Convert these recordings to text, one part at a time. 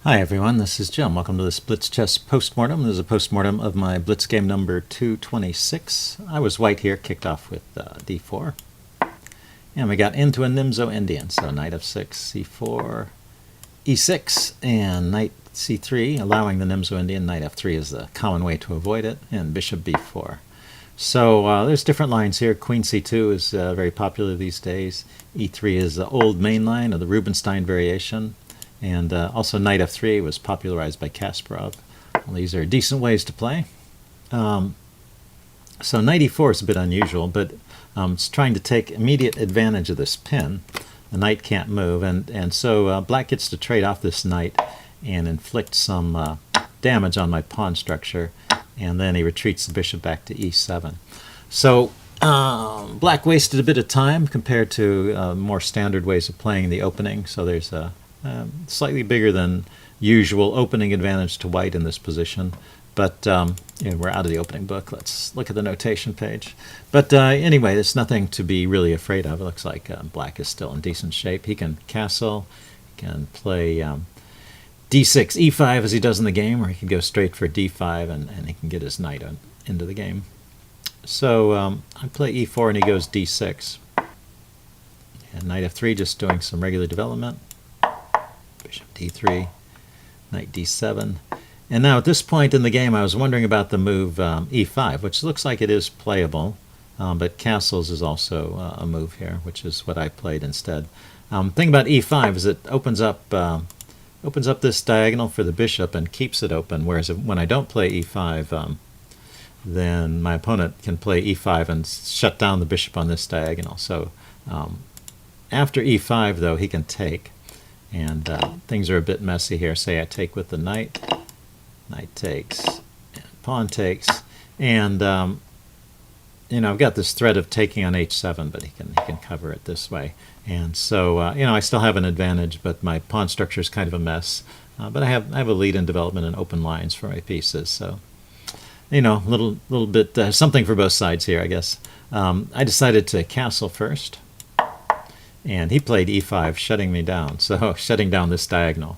Hi everyone, this is Jim. Welcome to this Blitz chess postmortem. This is a postmortem of my Blitz game number 226. I was white here, kicked off with d4. And we got into a Nimzo-Indian, so knight f6, c4, e6, and knight c3, allowing the Nimzo-Indian. Knight f3 is the common way to avoid it, and bishop b4. So there's different lines here. Queen c2 is very popular these days. e3 is the old main line of the Rubinstein variation. And also knight f3 was popularized by Kasparov. Well, these are decent ways to play. So knight e4 is a bit unusual, but it's trying to take immediate advantage of this pin. The knight can't move, and so black gets to trade off this knight and inflict some damage on my pawn structure, and then he retreats the bishop back to e7. So black wasted a bit of time compared to more standard ways of playing the opening, so there's a slightly bigger than usual opening advantage to white in this position, but we're out of the opening book. Let's look at the notation page. But anyway, there's nothing to be really afraid of. It looks like black is still in decent shape. He can castle, he can play d6, e5 as he does in the game, or he can go straight for d5 and he can get his knight into the game. So I play e4 and he goes d6. And knight f3 just doing some regular development. Bishop d3, knight d7. And now at this point in the game I was wondering about the move e5, which looks like it is playable, but castles is also a move here, which is what I played instead. Thing about e5 is it opens up this diagonal for the bishop and keeps it open, whereas when I don't play e5, then my opponent can play e5 and shut down the bishop on this diagonal. So after e5, though, he can take. And things are a bit messy here. Say I take with the knight, knight takes, and pawn takes, and I've got this threat of taking on h7, but he can cover it this way. And so I still have an advantage, but my pawn structure is kind of a mess. But I have a lead in development and open lines for my pieces. So little bit something for both sides here, I guess. I decided to castle first. And he played e5, shutting me down, so shutting down this diagonal.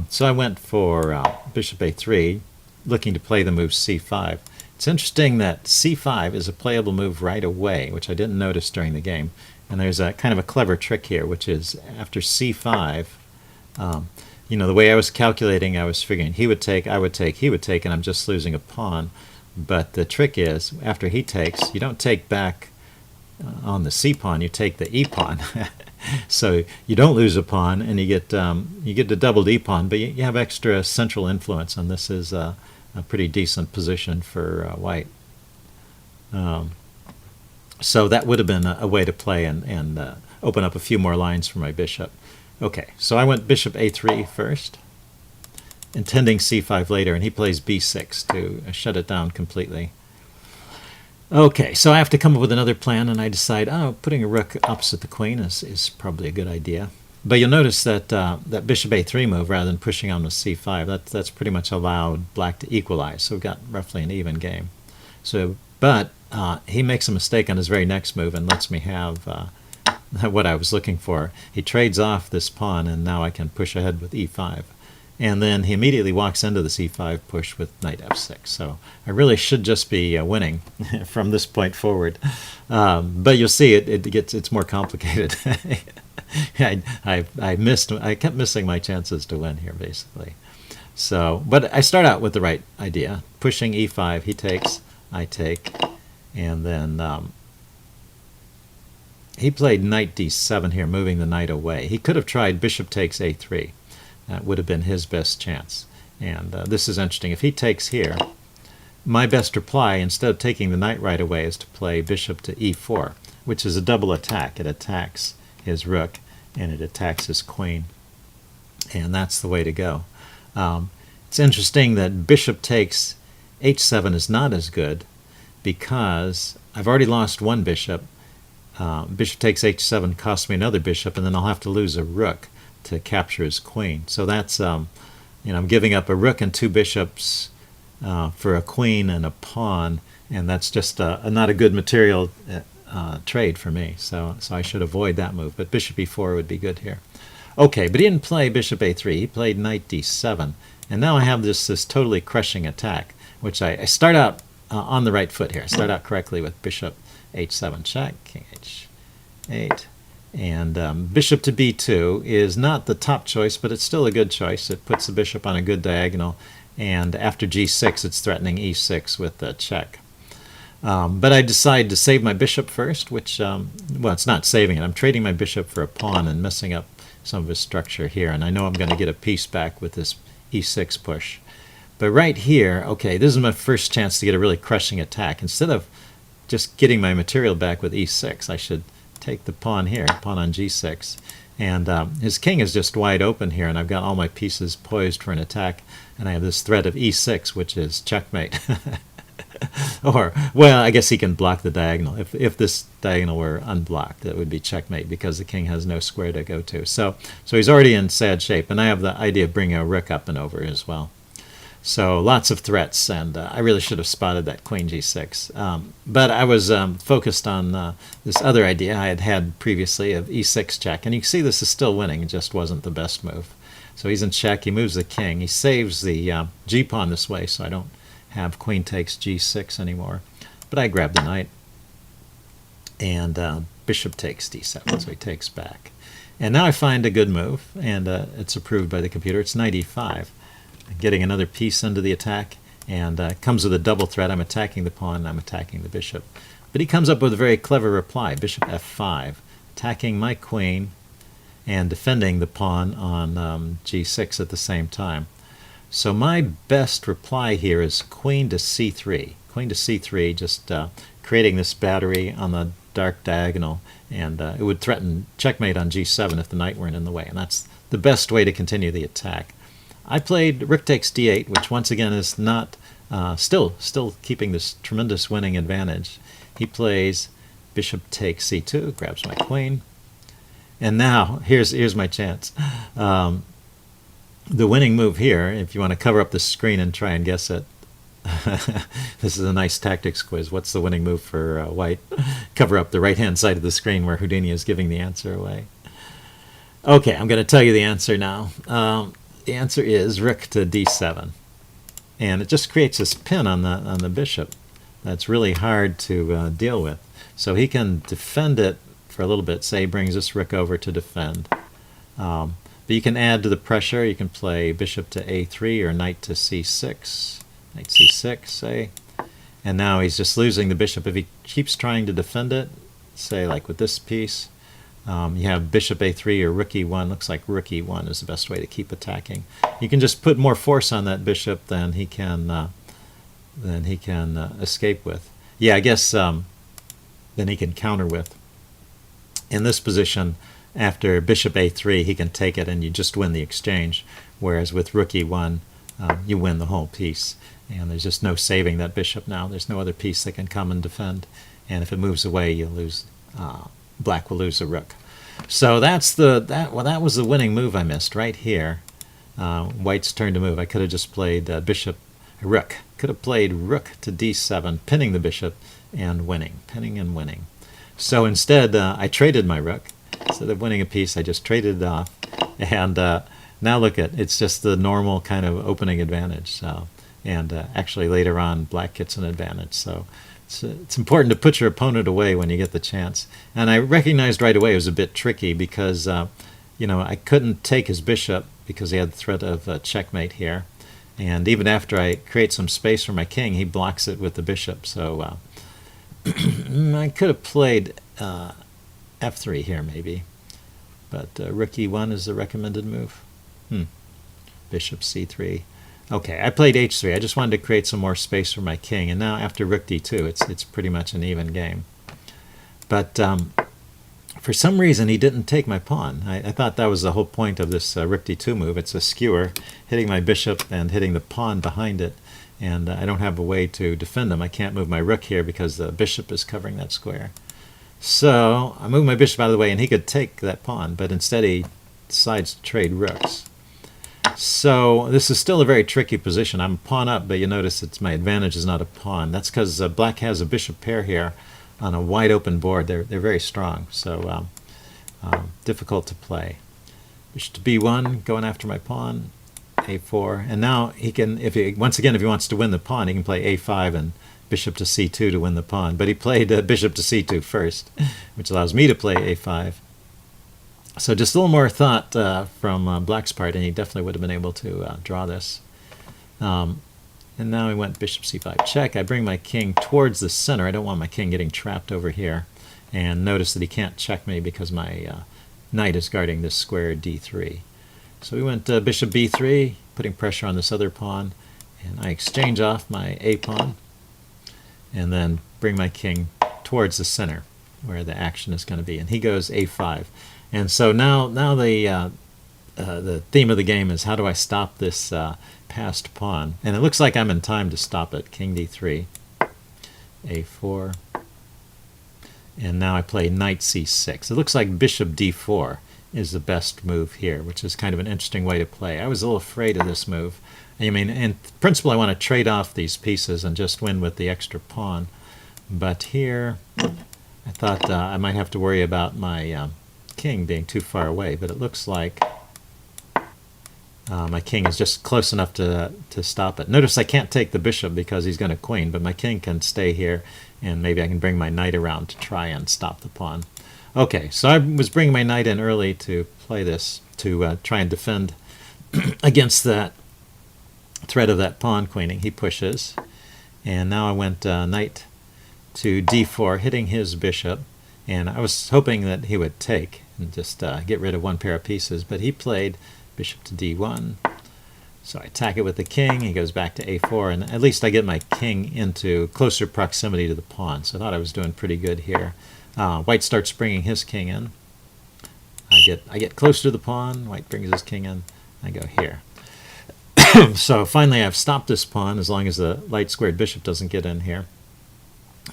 So I went for bishop a3, looking to play the move c5. It's interesting that c5 is a playable move right away, which I didn't notice during the game. And there's a kind of a clever trick here, which is after c5, the way I was calculating, I was figuring he would take, I would take, he would take, and I'm just losing a pawn. But the trick is, after he takes, you don't take back on the c-pawn, you take the e-pawn. So you don't lose a pawn, and you get the doubled e-pawn, but you have extra central influence, and this is a pretty decent position for white. So that would have been a way to play and open up a few more lines for my bishop. Okay, so I went bishop a3 first, intending c5 later, and he plays b6 to shut it down completely. Okay, so I have to come up with another plan, and I decide, putting a rook opposite the queen is probably a good idea. But you'll notice that that bishop a3 move, rather than pushing on to c5, that's pretty much allowed black to equalize. So we've got roughly an even game. So, but he makes a mistake on his very next move and lets me have what I was looking for. He trades off this pawn, and now I can push ahead with e5. And then he immediately walks into the c5 push with knight f6. So I really should just be winning from this point forward. But you'll see it's more complicated. I kept missing my chances to win here, basically. So, but I start out with the right idea. Pushing e5, he takes, I take, and then he played knight d7 here, moving the knight away. He could have tried bishop takes a3. That would have been his best chance. And this is interesting. If he takes here, my best reply, instead of taking the knight right away, is to play bishop to e4, which is a double attack. It attacks his rook, and it attacks his queen. And that's the way to go. It's interesting that bishop takes h7 is not as good, because I've already lost one bishop. Bishop takes h7 costs me another bishop, and then I'll have to lose a rook to capture his queen. So that's, I'm giving up a rook and two bishops for a queen and a pawn, and that's just not a good material trade for me. So I should avoid that move. But bishop e4 would be good here. Okay, but he didn't play bishop a3. He played knight d7. And now I have this totally crushing attack, which I start out on the right foot here. I start out correctly with bishop h7 check, king h8. And bishop to b2 is not the top choice, but it's still a good choice. It puts the bishop on a good diagonal. And after g6, it's threatening e6 with the check. But I decide to save my bishop first, which, well, it's not saving it. I'm trading my bishop for a pawn and messing up some of his structure here. And I know I'm going to get a piece back with this e6 push. But right here, okay, this is my first chance to get a really crushing attack. Instead of just getting my material back with e6, I should take the pawn here, pawn on g6. And his king is just wide open here, and I've got all my pieces poised for an attack. And I have this threat of e6, which is checkmate. Or, well, I guess he can block the diagonal. If this diagonal were unblocked, that would be checkmate because the king has no square to go to. So he's already in sad shape, and I have the idea of bringing a rook up and over as well. So lots of threats, and I really should have spotted that queen g6. But I was focused on this other idea I had had previously of e6 check. And you can see this is still winning. It just wasn't the best move. So he's in check. He moves the king. He saves the g-pawn this way, so I don't have queen takes g6 anymore. But I grab the knight. And bishop takes d7, so he takes back. And now I find a good move, and it's approved by the computer. It's knight e5. Getting another piece into the attack, and comes with a double threat. I'm attacking the pawn, and I'm attacking the bishop. But he comes up with a very clever reply, bishop f5, attacking my queen and defending the pawn on g6 at the same time. So my best reply here is queen to c3. Queen to c3, just creating this battery on the dark diagonal, and it would threaten checkmate on g7 if the knight weren't in the way, and that's the best way to continue the attack. I played rook takes d8, which once again is not still keeping this tremendous winning advantage. He plays bishop takes c2, grabs my queen, and now here's my chance. The winning move here, if you want to cover up the screen and try and guess it, this is a nice tactics quiz. What's the winning move for white? Cover up the right-hand side of the screen where Houdini is giving the answer away. Okay, I'm going to tell you the answer now. The answer is rook to d7, and it just creates this pin on the bishop that's really hard to deal with. So he can defend it for a little bit. Say he brings this rook over to defend, but you can add to the pressure. You can play bishop to a3 or knight to c6, knight c6, say, and now he's just losing the bishop. If he keeps trying to defend it, say like with this piece. You have bishop a3 or rook e1. Looks like rook e1 is the best way to keep attacking. You can just put more force on that bishop than he can escape with. Yeah, I guess than he can counter with. In this position, after bishop a3, he can take it and you just win the exchange. Whereas with rook e1, you win the whole piece. And there's just no saving that bishop now. There's no other piece that can come and defend. And if it moves away, you lose. Black will lose a rook. So that was the winning move I missed right here. White's turn to move. I could have just played rook. Could have played rook to d7, pinning the bishop and winning, pinning and winning. So instead, I traded my rook. Instead of winning a piece, I just traded it off. And now look at it's just the normal kind of opening advantage. So, and actually later on, black gets an advantage. So. It's important to put your opponent away when you get the chance. And I recognized right away it was a bit tricky because, I couldn't take his bishop because he had the threat of checkmate here. And even after I create some space for my king, he blocks it with the bishop. So I could have played f3 here maybe. But rook e1 is the recommended move. Bishop c3. Okay, I played h3. I just wanted to create some more space for my king, and now after rook d2, it's pretty much an even game. But for some reason, he didn't take my pawn. I thought that was the whole point of this rook d2 move. It's a skewer, hitting my bishop and hitting the pawn behind it, and I don't have a way to defend him. I can't move my rook here because the bishop is covering that square. So I move my bishop out of the way, and he could take that pawn, but instead he decides to trade rooks. So this is still a very tricky position. I'm pawn up, but you notice it's my advantage is not a pawn. That's because black has a bishop pair here on a wide open board. They're very strong, so difficult to play. bishop to b1, going after my pawn, a4, and now he can, once again, if he wants to win the pawn, he can play a5 and bishop to c2 to win the pawn. But he played bishop to c2 first, which allows me to play a5. So just a little more thought from Black's part, and he definitely would have been able to draw this. And now we went bishop c5 check. I bring my king towards the center. I don't want my king getting trapped over here. And notice that he can't check me because my knight is guarding this square d3. So we went bishop b3, putting pressure on this other pawn. And I exchange off my a pawn and then bring my king towards the center where the action is going to be. And he goes a5. And so now the theme of the game is, how do I stop this passed pawn? And it looks like I'm in time to stop it. King d3, a4, and now I play knight c6. It looks like bishop d4 is the best move here, which is kind of an interesting way to play. I was a little afraid of this move. I mean, in principle, I want to trade off these pieces and just win with the extra pawn. But here, I thought I might have to worry about my king being too far away, but it looks like my king is just close enough to stop it. Notice I can't take the bishop because he's going to queen, but my king can stay here, and maybe I can bring my knight around to try and stop the pawn. Okay, so I was bringing my knight in early to play this, to try and defend against that threat of that pawn queening. He pushes, and now I went knight to d4, hitting his bishop, and I was hoping that he would take and just get rid of one pair of pieces, but he played bishop to d1. So I attack it with the king. He goes back to a4, and at least I get my king into closer proximity to the pawn. So I thought I was doing pretty good here. White starts bringing his king in. I get closer to the pawn. White brings his king in. I go here. So finally I've stopped this pawn as long as the light squared bishop doesn't get in here.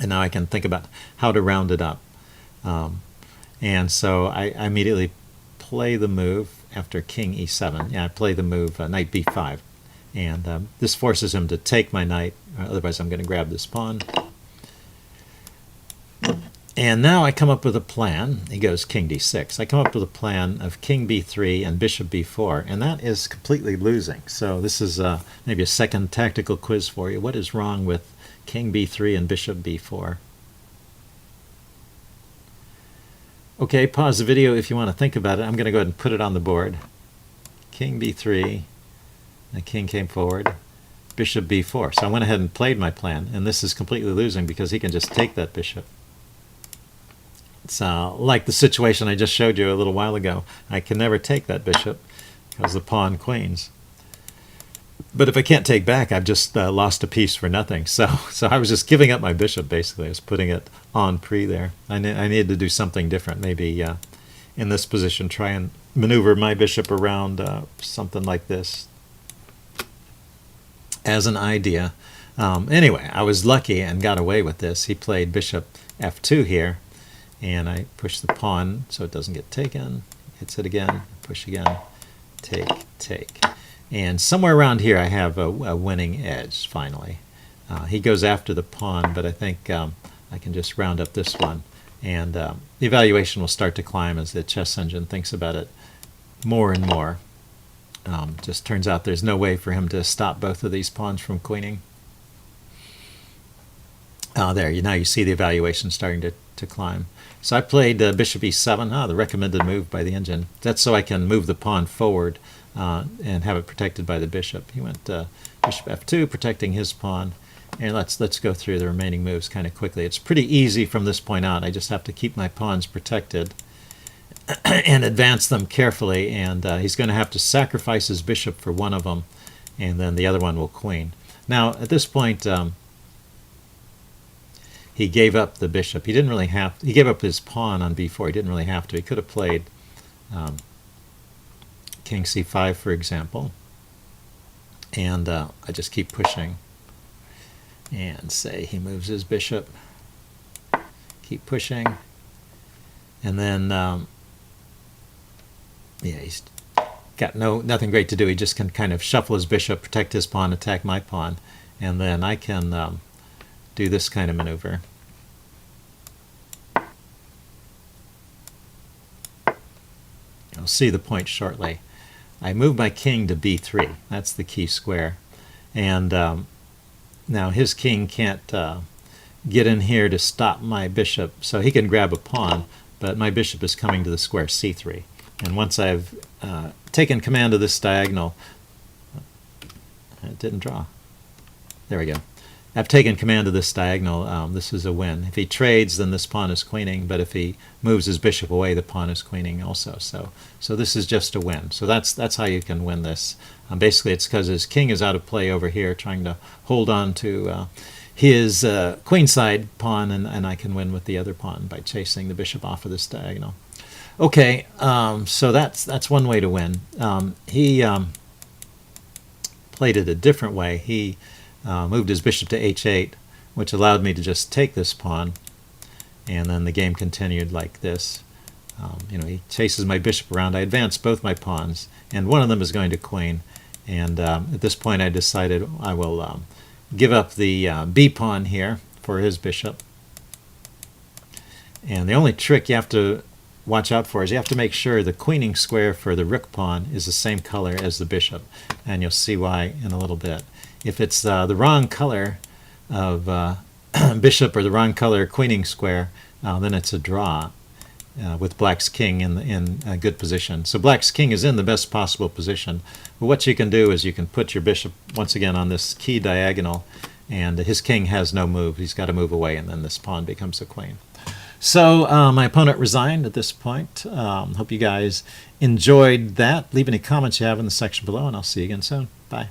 And now I can think about how to round it up. And so I immediately play the move after king e7. Yeah, I play the move knight b5. And this forces him to take my knight, otherwise I'm going to grab this pawn. And now I come up with a plan. He goes king d6. I come up with a plan of king b3 and bishop b4, and that is completely losing. So this is maybe a second tactical quiz for you. What is wrong with king b3 and bishop b4? Okay, pause the video if you want to think about it. I'm going to go ahead and put it on the board. King b3, the king came forward, bishop b4. So I went ahead and played my plan, and this is completely losing because he can just take that bishop. It's like the situation I just showed you a little while ago. I can never take that bishop because the pawn queens. But if I can't take back, I've just lost a piece for nothing. So I was just giving up my bishop, basically. I was putting it on pre there. I needed to do something different. Maybe in this position, try and maneuver my bishop around something like this as an idea. Anyway, I was lucky and got away with this. He played bishop f2 here, and I push the pawn so it doesn't get taken. Hits it again, push again, take. And somewhere around here I have a winning edge, finally. He goes after the pawn, but I think I can just round up this one. And the evaluation will start to climb as the chess engine thinks about it more and more. Just turns out there's no way for him to stop both of these pawns from queening. There, now you see the evaluation starting to climb. So I played bishop e7, the recommended move by the engine. That's so I can move the pawn forward and have it protected by the bishop. He went bishop f2, protecting his pawn. And let's go through the remaining moves kind of quickly. It's pretty easy from this point out. I just have to keep my pawns protected and advance them carefully. And he's going to have to sacrifice his bishop for one of them, and then the other one will queen. Now, at this point, he gave up the bishop. He didn't really have. He gave up his pawn on b4. He didn't really have to. He could have played king c5, for example. And I just keep pushing. And say he moves his bishop. Keep pushing. And then, yeah, he's got nothing great to do. He just can kind of shuffle his bishop, protect his pawn, attack my pawn. And then I can do this kind of maneuver. I'll see the point shortly. I move my king to b3. That's the key square. And now his king can't get in here to stop my bishop, so he can grab a pawn, but my bishop is coming to the square c3. And once I've taken command of this diagonal, it didn't draw. There we go. I've taken command of this diagonal. This is a win. If he trades, then this pawn is queening, but if he moves his bishop away, the pawn is queening also. So this is just a win. So that's how you can win this. Basically, it's because his king is out of play over here, trying to hold on to his queenside pawn, and I can win with the other pawn by chasing the bishop off of this diagonal. Okay, so that's one way to win. He played it a different way. He moved his bishop to h8, which allowed me to just take this pawn, and then the game continued like this. He chases my bishop around. I advance both my pawns, and one of them is going to queen. And at this point, I decided I will give up the b pawn here for his bishop. And the only trick you have to watch out for is you have to make sure the queening square for the rook pawn is the same color as the bishop, and you'll see why in a little bit. If it's the wrong color of bishop or the wrong color queening square, then it's a draw with black's king in a good position. So black's king is in the best possible position. But what you can do is you can put your bishop once again on this key diagonal, and his king has no move. He's got to move away, and then this pawn becomes a queen. So my opponent resigned at this point. Hope you guys enjoyed that. Leave any comments you have in the section below, and I'll see you again soon. Bye.